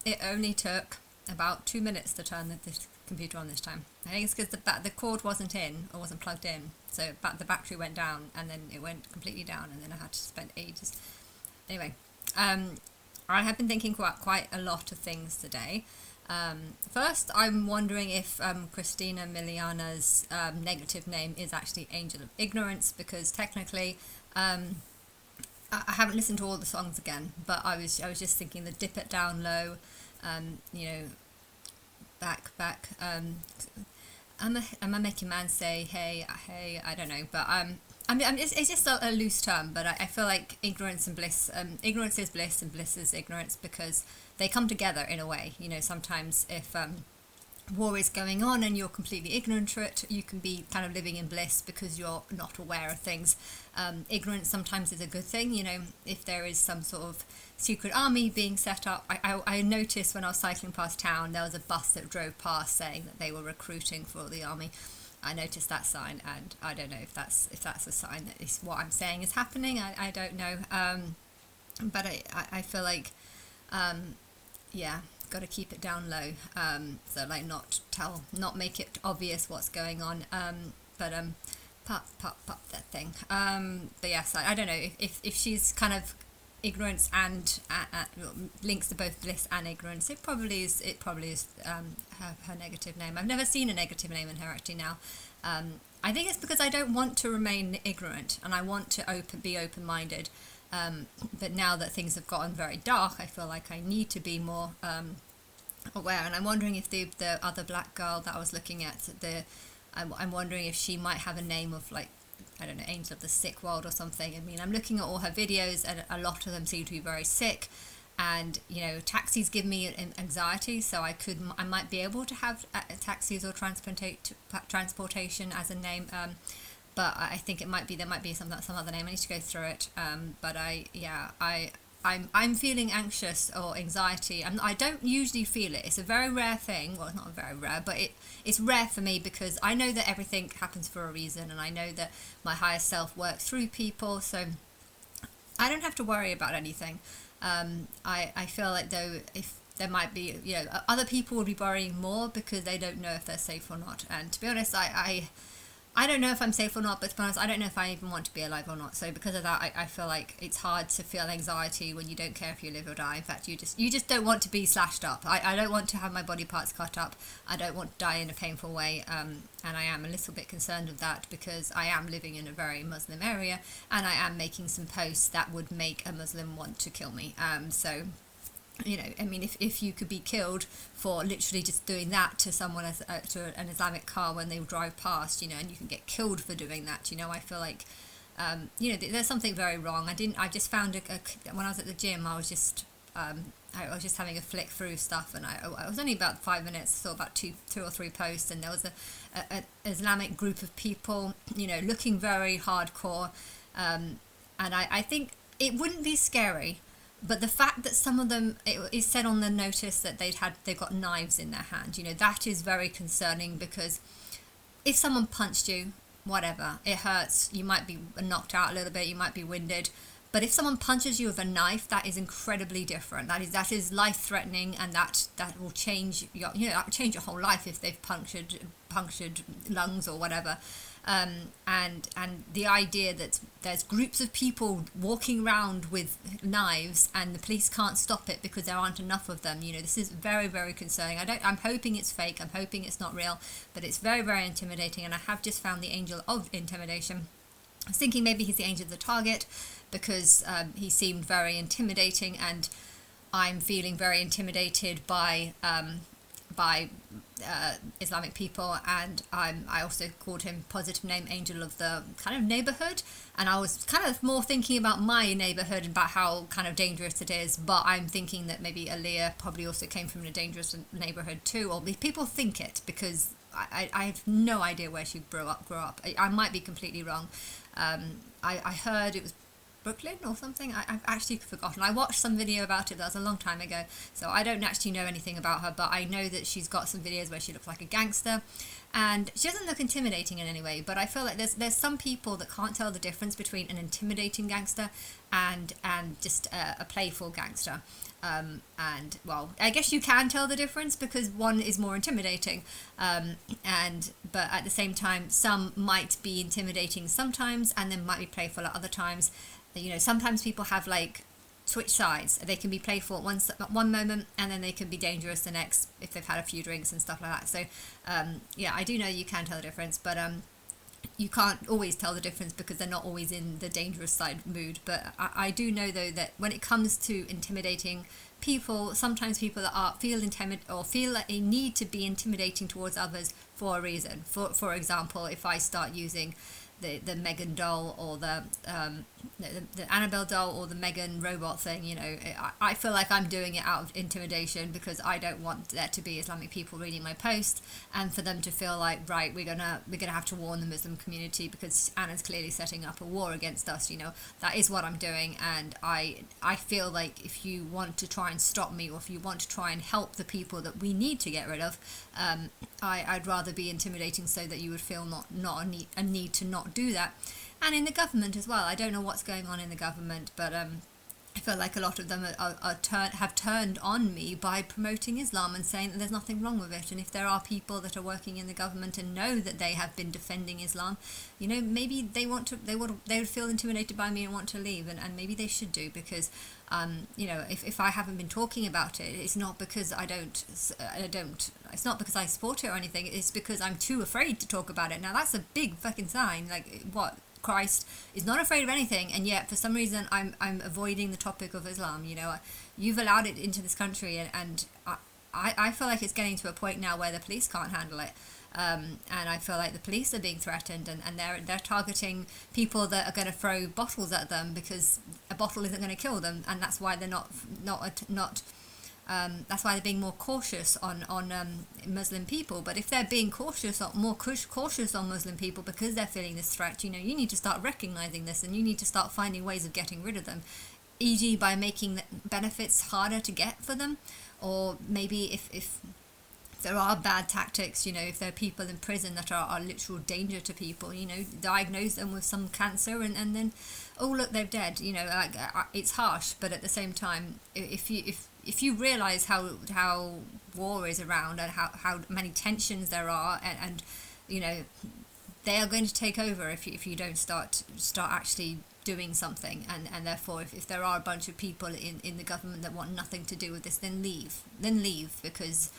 it only took about 2 minutes to turn the computer on this time. I think it's because the cord wasn't in or wasn't plugged in, so the battery went down and then it went completely down, and then I had to spend ages. Anyway, I have been thinking quite a lot of things today. First, I'm wondering if Christina Miliana's negative name is actually Angel of Ignorance, because technically, I haven't listened to all the songs again, but I was just thinking the Dip It Down Low, you know, back. I'm a making man say hey. I don't know, but I mean, it's just a loose term, but I feel like ignorance and bliss, ignorance is bliss and bliss is ignorance, because they come together in a way. You know, sometimes if war is going on and you're completely ignorant to it, you can be kind of living in bliss because you're not aware of things. Ignorance sometimes is a good thing. You know, if there is some sort of secret army being set up, I noticed when I was cycling past town, there was a bus that drove past saying that they were recruiting for the army. I noticed that sign, and I don't know if that's a sign that is what I'm saying is happening. I don't know, but I feel like yeah, got to keep it down low, so like not make it obvious what's going on, but pop that thing, but yes, I don't know if she's kind of ignorance and links to both bliss and ignorance. It probably is her negative name. I've never seen a negative name in her actually now. I think it's because I don't want to remain ignorant, and I want to be open-minded. But now that things have gotten very dark, I feel like I need to be more aware. And I'm wondering if the other black girl that I was looking at, I'm wondering if she might have a name of, like, I don't know, Angel of the Sick World or something. I mean, I'm looking at all her videos, and a lot of them seem to be very sick. And, you know, taxis give me anxiety, so I might be able to have taxis or transportation as a name. But I think there might be some other name. I need to go through it. But I'm feeling anxious or anxiety. I don't usually feel it. It's a very rare thing. Well, it's not very rare, but it's rare for me because I know that everything happens for a reason, and I know that my higher self works through people, so I don't have to worry about anything. I feel like, though, if there might be, you know, other people would be worrying more because they don't know if they're safe or not. And to be honest, I don't know if I'm safe or not, but to be honest, I don't know if I even want to be alive or not. So because of that, I feel like it's hard to feel anxiety when you don't care if you live or die. In fact, you just don't want to be slashed up. I don't want to have my body parts cut up. I don't want to die in a painful way. And I am a little bit concerned of that because I am living in a very Muslim area, and I am making some posts that would make a Muslim want to kill me. So, you know, I mean, if you could be killed for literally just doing that to someone to an Islamic car when they drive past, you know, and you can get killed for doing that, you know, I feel like, you know, there's something very wrong. I just found when I was at the gym, I was just having a flick through stuff, and I was only about 5 minutes, saw about two or three posts, and there was an Islamic group of people, you know, looking very hardcore, and I think it wouldn't be scary. But the fact that some of them, it is said on the notice that they've got knives in their hand, you know, that is very concerning, because if someone punched you, whatever, it hurts, you might be knocked out a little bit, you might be winded, but if someone punches you with a knife, that is incredibly different. That is life-threatening, and that will change that will change your whole life if they've punctured lungs or whatever. And the idea that there's groups of people walking around with knives and the police can't stop it because there aren't enough of them, you know, this is very, very concerning. I'm hoping it's fake, I'm hoping it's not real, but it's very, very intimidating, and I have just found the angel of intimidation. I was thinking maybe he's the angel of the target because he seemed very intimidating, and I'm feeling very intimidated by Islamic people, and I also called him positive name angel of the kind of neighborhood, and I was kind of more thinking about my neighborhood and about how kind of dangerous it is, but I'm thinking that maybe Aaliyah probably also came from a dangerous neighborhood too, or people think it, because I have no idea where she grew up. I might be completely wrong. I heard it was Brooklyn or something. I've actually forgotten. I watched some video about it, that was a long time ago, so I don't actually know anything about her, but I know that she's got some videos where she looks like a gangster, and she doesn't look intimidating in any way, but I feel like there's some people that can't tell the difference between an intimidating gangster and just a playful gangster. And well, I guess you can tell the difference because one is more intimidating, and but at the same time, some might be intimidating sometimes, and then might be playful at other times. You know, sometimes people have like switch sides. They can be playful at one moment, and then they can be dangerous the next if they've had a few drinks and stuff like that. So, yeah, I do know you can tell the difference, but you can't always tell the difference because they're not always in the dangerous side mood. But I do know though that when it comes to intimidating people, sometimes people that feel intimidated or feel like they need to be intimidating towards others for a reason. For example, if I start using the Megan doll or the Annabelle doll or the Megan robot thing, you know, I feel like I'm doing it out of intimidation because I don't want there to be Islamic people reading my post and for them to feel like, right, we're gonna have to warn the Muslim community because Anna's clearly setting up a war against us. You know, that is what I'm doing, and I feel like if you want to try and stop me or if you want to try and help the people that we need to get rid of, I'd rather be intimidating so that you would feel not a need to not do that. And in the government as well, I don't know what's going on in the government, but I feel like a lot of them have turned on me by promoting Islam and saying that there's nothing wrong with it. And if there are people that are working in the government and know that they have been defending Islam, you know, maybe they would feel intimidated by me and want to leave, and maybe they should do because, you know, if I haven't been talking about it, it's not because it's not because I support it or anything. It's because I'm too afraid to talk about it. Now that's a big fucking sign. Like what? Christ is not afraid of anything, and yet for some reason I'm avoiding the topic of Islam. You know, you've allowed it into this country, and I feel like it's getting to a point now where the police can't handle it, and I feel like the police are being threatened, and they're targeting people that are going to throw bottles at them because a bottle isn't going to kill them, and that's why they're not. That's why they're being more cautious on Muslim people. But if they're being more cautious on Muslim people because they're feeling this threat, you know, you need to start recognizing this and you need to start finding ways of getting rid of them, e.g. by making the benefits harder to get for them, or maybe if there are bad tactics, you know, if there are people in prison that are literal danger to people, you know, diagnose them with some cancer and then, oh look, they're dead. You know, like it's harsh, but at the same time, if you realize how war is around and how many tensions there are, and you know, they are going to take over if you don't start actually doing something, and therefore if there are a bunch of people in the government that want nothing to do with this, then leave because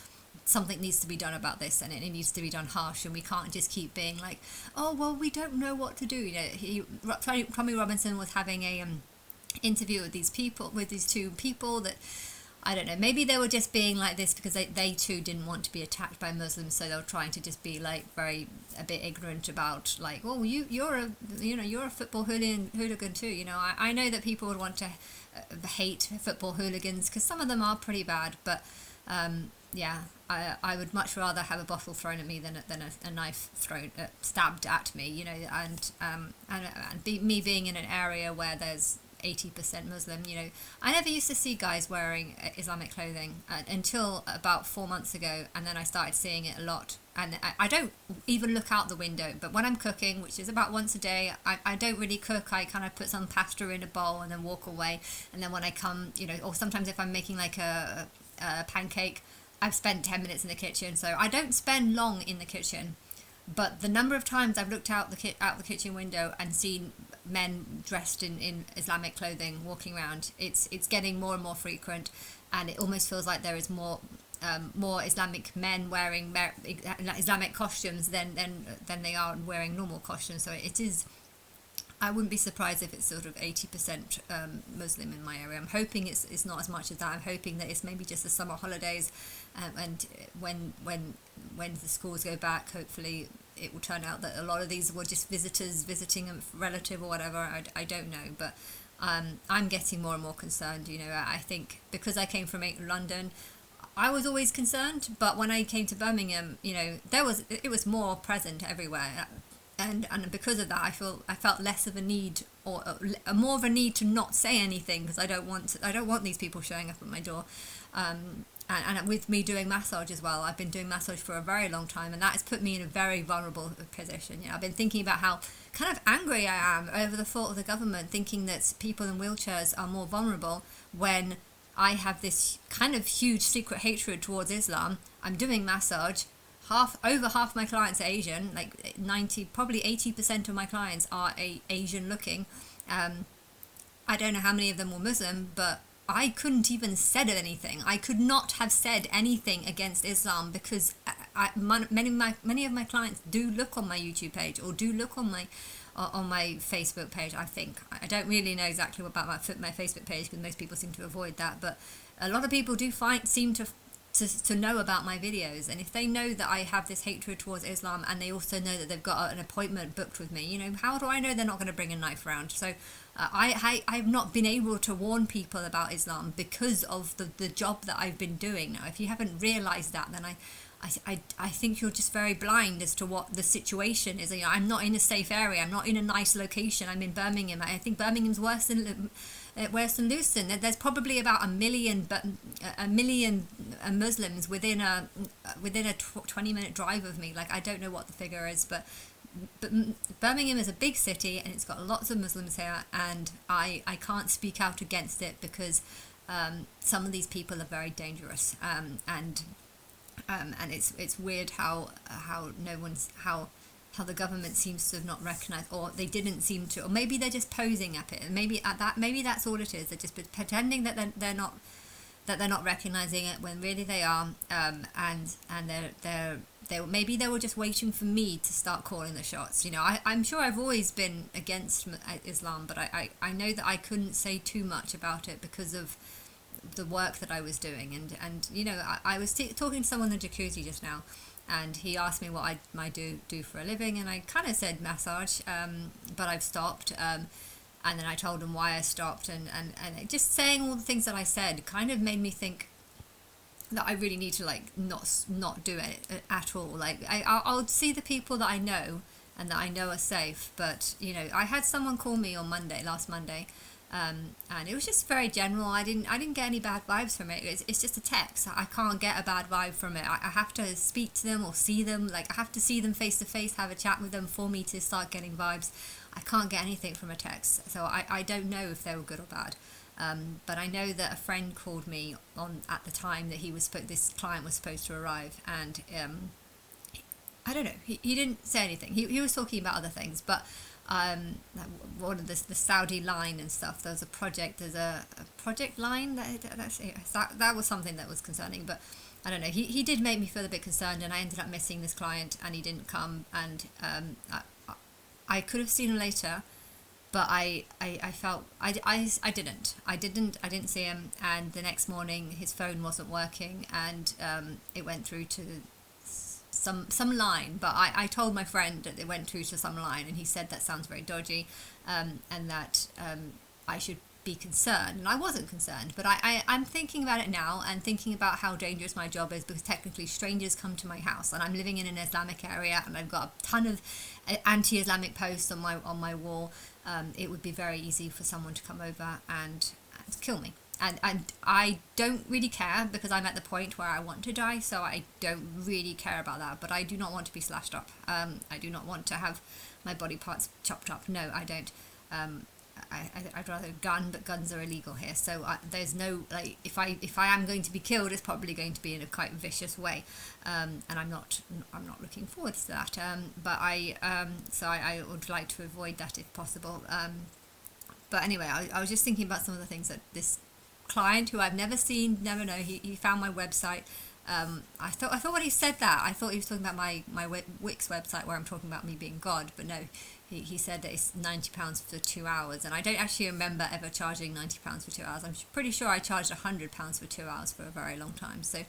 something needs to be done about this, and it needs to be done harsh, and we can't just keep being like, oh well, we don't know what to do. You know, Tommy Robinson was having a interview with these two people that, I don't know, maybe they were just being like this because they too didn't want to be attacked by Muslims, so they were trying to just be like a bit ignorant about like, oh, you're a football hooligan too. You know, I know that people would want to hate football hooligans because some of them are pretty bad, but yeah, I would much rather have a bottle thrown at me than a knife stabbed at me. You know, and me being in an area where there's 80% Muslim, you know, I never used to see guys wearing Islamic clothing until about 4 months ago, and then I started seeing it a lot. And I don't even look out the window, but when I'm cooking, which is about once a day, I don't really cook. I kind of put some pasta in a bowl and then walk away. And then when I come, you know, or sometimes if I'm making like a pancake, I've spent 10 minutes in the kitchen, so I don't spend long in the kitchen. But the number of times I've looked out the kitchen window and seen men dressed in Islamic clothing walking around, it's getting more and more frequent, and it almost feels like there is more Islamic men wearing Islamic costumes than they are wearing normal costumes. So it is. I wouldn't be surprised if it's sort of 80% Muslim in my area. I'm hoping it's not as much as that. I'm hoping that it's maybe just the summer holidays, and when the schools go back, hopefully it will turn out that a lot of these were just visitors visiting a relative or whatever. I don't know, but I'm getting more and more concerned. You know, I think because I came from London, I was always concerned, but when I came to Birmingham, you know, it was more present everywhere. And because of that, I felt less of a need more of a need to not say anything because I don't want these people showing up at my door. And with me doing massage as well, I've been doing massage for a very long time, and that has put me in a very vulnerable position. I've been thinking about how kind of angry I am over the thought of the government thinking that people in wheelchairs are more vulnerable when I have this kind of huge secret hatred towards Islam. I'm doing massage. Over half my clients are Asian, like 90, probably 80% of my clients are Asian looking. I don't know how many of them were Muslim, but I couldn't even said anything. I could not have said anything against Islam because many of my clients do look on my YouTube page or do look on my Facebook page. I think I don't really know exactly about my Facebook page because most people seem to avoid that, but a lot of people do seem to know about my videos, and if they know that I have this hatred towards Islam and they also know that they've got an appointment booked with me, how do I know they're not going to bring a knife around? So I've not been able to warn people about Islam because of the job that I've been doing. Now, if you haven't realized that, then I think you're just very blind as to what the situation is. I'm not in a safe area. I'm not in a nice location. I'm in Birmingham. I think Birmingham's worse than Lewiston. There's probably about a million Muslims within a 20-minute drive of me. Like, I don't know what the figure is, but Birmingham is a big city and it's got lots of Muslims here, and I can't speak out against it because some of these people are very dangerous, and it's weird how the government seems to have not recognised, or they didn't seem to, or maybe they're just posing at it, and maybe that's all it is. They're just pretending that they're not recognising it when really they are, and maybe they were just waiting for me to start calling the shots. I'm sure I've always been against Islam, but I know that I couldn't say too much about it because of the work that I was doing, and I was talking to someone in the jacuzzi just now, and he asked me what I might do for a living, and I kind of said massage, but I've stopped, and then I told him why I stopped, and just saying all the things that I said kind of made me think that I really need to not do it at all. Like I'll see the people that I know and that I know are safe, but I had someone call me on last Monday. And it was just very general. I didn't get any bad vibes from it. It's just a text. I can't get a bad vibe from it. I have to speak to them or see them. Like, I have to see them face to face, have a chat with them for me to start getting vibes. I can't get anything from a text. So I don't know if they were good or bad. But I know that a friend called me at the time that this client was supposed to arrive, and I don't know. He didn't say anything. He was talking about other things, but one of the Saudi line and stuff. There's a project line that was something that was concerning, but I don't know. He did make me feel a bit concerned, and I ended up missing this client, and he didn't come, and I could have seen him later, but I felt I didn't see him, and the next morning his phone wasn't working, and it went through to some line, but I told my friend that it went through to some line, and he said that sounds very dodgy, and that I should be concerned, and I wasn't concerned, but I'm thinking about it now and thinking about how dangerous my job is, because technically strangers come to my house, and I'm living in an Islamic area, and I've got a ton of anti-Islamic posts on my wall. It would be very easy for someone to come over and kill me. And I don't really care, because I'm at the point where I want to die, so I don't really care about that. But I do not want to be slashed up. I do not want to have my body parts chopped up. No, I don't. I'd rather a gun, but guns are illegal here. So there's no, if I am going to be killed, it's probably going to be in a quite vicious way. And I'm not looking forward to that. But I would like to avoid that if possible. But anyway, I was just thinking about some of the things that this client, who I've never seen, never know, he found my website. I thought when he said that, I thought he was talking about my Wix website where I'm talking about me being God, but no, he said that it's £90 for 2 hours, and I don't actually remember ever charging £90 for 2 hours. I'm pretty sure I charged £100 for 2 hours for a very long time, so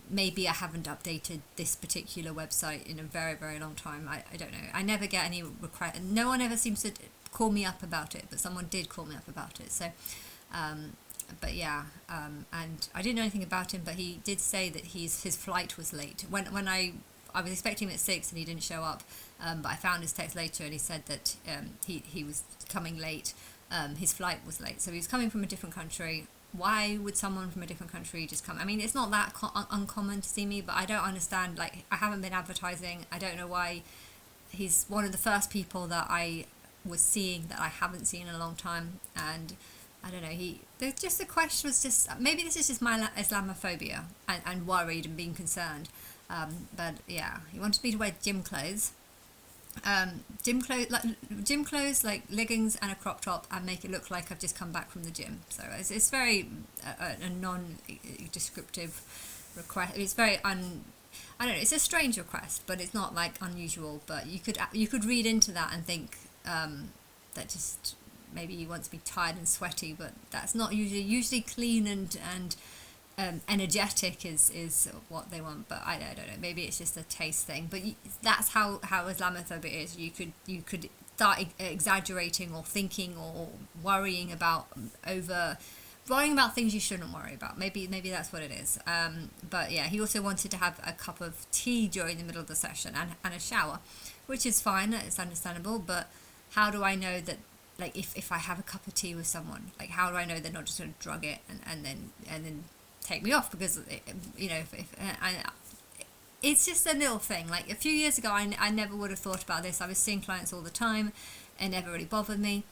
maybe I haven't updated this particular website in a very, very long time. I don't know. I never get any request. No one ever seems to call me up about it, but someone did call me up about it, so but yeah, and I didn't know anything about him, but he did say that his flight was late. When I I was expecting him at 6 and he didn't show up. But I found his text later and he said that he was coming late. His flight was late, so he was coming from a different country. Why would someone from a different country just come? I mean, it's not that uncommon to see me, but I don't understand. Like, I haven't been advertising. I don't know why. He's one of the first people that I was seeing that I haven't seen in a long time, and I don't know. The question was just, maybe this is just my Islamophobia and worried and being concerned. But yeah, he wanted me to wear gym clothes. Gym clothes, like leggings and a crop top, and make it look like I've just come back from the gym. So it's very a non-descriptive request. It's very I don't know. It's a strange request, but it's not like unusual. But you could read into that and think that just maybe he wants me tired and sweaty, but that's not usually clean and energetic is what they want. But I don't know, maybe it's just a taste thing, but that's how Islamophobia is. You could start exaggerating or thinking or worrying about things you shouldn't worry about. Maybe that's what it is. But yeah, he also wanted to have a cup of tea during the middle of the session and a shower, which is fine, it's understandable. But how do I know that, like, if I have a cup of tea with someone, like, how do I know they're not just going to drug it and then take me off? Because it's just a little thing. Like, a few years ago, I never would have thought about this. I was seeing clients all the time. It never really bothered me.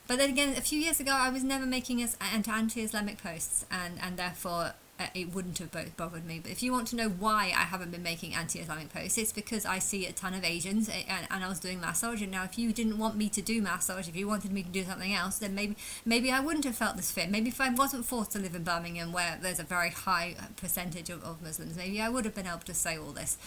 But then again, a few years ago, I was never making anti-Islamic posts, and therefore it wouldn't have bothered me. But if you want to know why I haven't been making anti-Islamic posts, it's because I see a ton of Asians, and I was doing massage. And now, if you didn't want me to do massage, if you wanted me to do something else, then maybe I wouldn't have felt this fit. Maybe if I wasn't forced to live in Birmingham, where there's a very high percentage of Muslims, maybe I would have been able to say all this.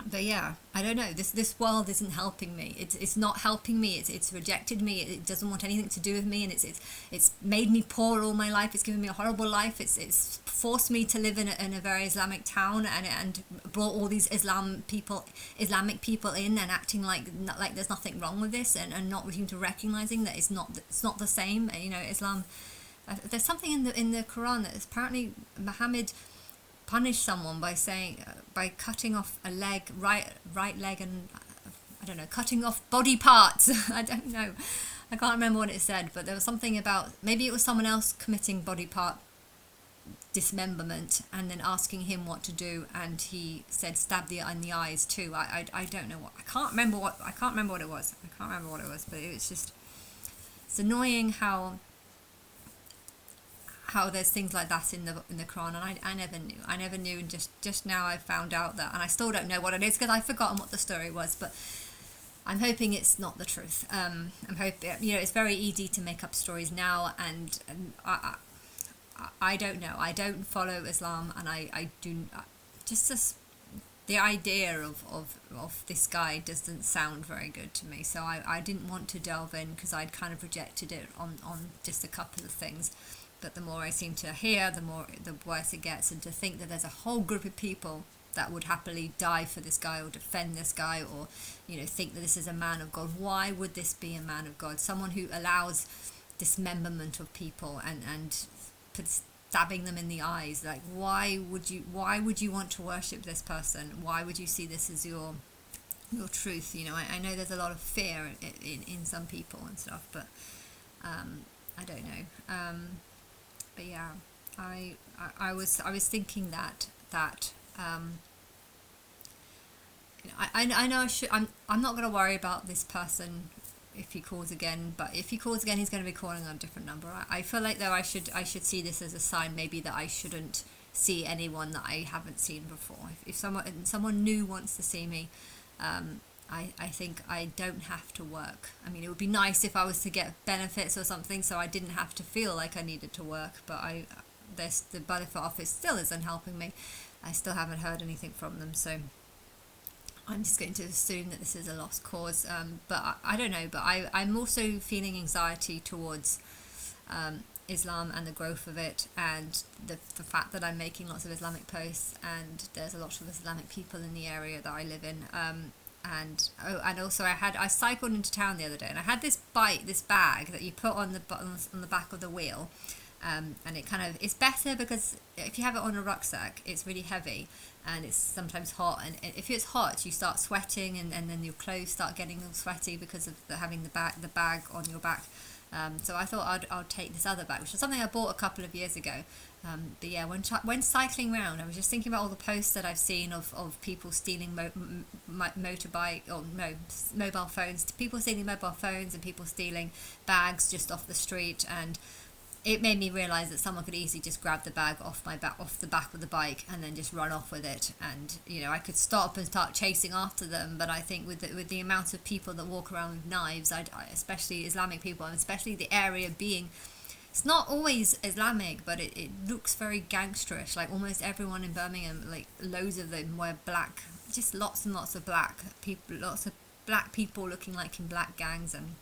But yeah, I don't know. This world isn't helping me. It's not helping me. It's rejected me. It doesn't want anything to do with me, and it's made me poor all my life. It's given me a horrible life. It's forced me to live in a very Islamic town, and brought all these Islamic people in, and acting like there's nothing wrong with this, and not wanting to recognizing that it's not the same. You know, Islam. There's something in the Quran that is apparently Muhammad punished someone by cutting off a leg, right leg, and I don't know, cutting off body parts. I don't know, I can't remember what it said, but there was something about, maybe it was someone else committing body part dismemberment and then asking him what to do, and he said stab in the eyes too. I don't know what, I can't remember what it was, but it's annoying how there's things like that in the Quran, and I never knew, and just now I found out that, and I still don't know what it is because I've forgotten what the story was, but I'm hoping it's not the truth. I'm hoping, it's very easy to make up stories now, and I don't know. I don't follow Islam, and I do just the idea of this guy doesn't sound very good to me, so I didn't want to delve in because I'd kind of rejected it on just a couple of things. But the more I seem to hear, the worse it gets, and to think that there's a whole group of people that would happily die for this guy or defend this guy, or think that this is a man of God. Why would this be a man of God? Someone who allows dismemberment of people and stabbing them in the eyes. Like, why would you want to worship this person? Why would you see this as your truth? I know there's a lot of fear in some people and stuff, but I don't know. But yeah, I was thinking that I know I'm not going to worry about this person if he calls again, but if he calls again, he's going to be calling on a different number. I feel like, though, I should see this as a sign, maybe, that I shouldn't see anyone that I haven't seen before. If someone new wants to see me, I think I don't have to work. I mean, it would be nice if I was to get benefits or something, so I didn't have to feel like I needed to work, but the benefit office still isn't helping me. I still haven't heard anything from them, so I'm just going to assume that this is a lost cause. But I don't know, but I'm also feeling anxiety towards Islam and the growth of it, and the fact that I'm making lots of Islamic posts, and there's a lot of Islamic people in the area that I live in. And also I cycled into town the other day, and I had this bag that you put on the back of the wheel, And it kind of, it's better because if you have it on a rucksack, it's really heavy and it's sometimes hot. And if it's hot, you start sweating, and then your clothes start getting all sweaty because of having the bag on your back. So I thought I'd take this other bag, which is something I bought a couple of years ago. But yeah, when cycling around, I was just thinking about all the posts that I've seen of people stealing motorbike or mobile phones, people stealing mobile phones and people stealing bags just off the street. And it made me realise that someone could easily just grab the bag off the back of the bike and then just run off with it. And I could stop and start chasing after them. But I think with the amount of people that walk around with knives, especially Islamic people, and especially the area being, it's not always Islamic, but it looks very gangsterish. Like almost everyone in Birmingham, like loads of them wear black, just lots and lots of black people, lots of black people looking like in black gangs. And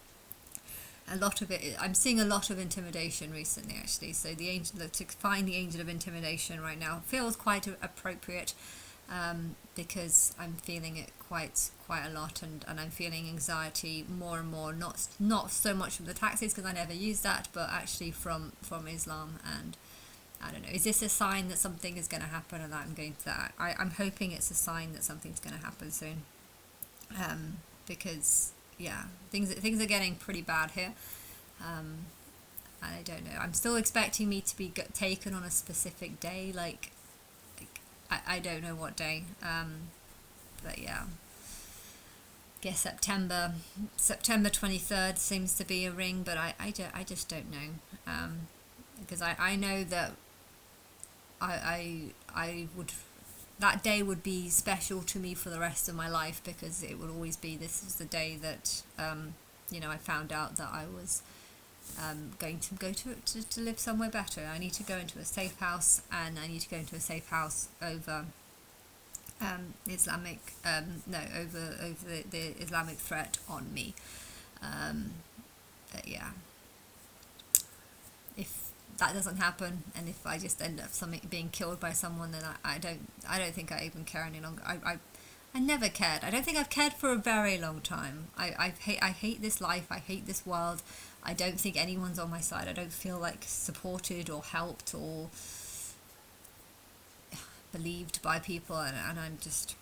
a lot of it, I'm seeing a lot of intimidation recently, actually. So to find the angel of intimidation right now feels quite appropriate, because I'm feeling it quite a lot, and I'm feeling anxiety more and more. Not so much from the taxis, because I never use that, but actually from Islam. And I don't know. Is this a sign that something is going to happen, and that I'm going to that? I'm hoping it's a sign that something's going to happen soon, because. Yeah, things are getting pretty bad here, and I don't know. I'm still expecting me to be taken on a specific day, like I don't know what day, but yeah. Guess September 23rd seems to be a ring, but I just don't know, because I know that I would. That day would be special to me for the rest of my life, because it would always be, this is the day that I found out that I was going to go to live somewhere better. I need to go into a safe house, and I need to go into a safe house over Islamic over the Islamic threat on me. But yeah, if that doesn't happen, and if I just end up being killed by someone, then I don't think I even care any longer. I never cared. I don't think I've cared for a very long time. I hate this life. I hate this world. I don't think anyone's on my side. I don't feel like supported or helped or believed by people, and I'm just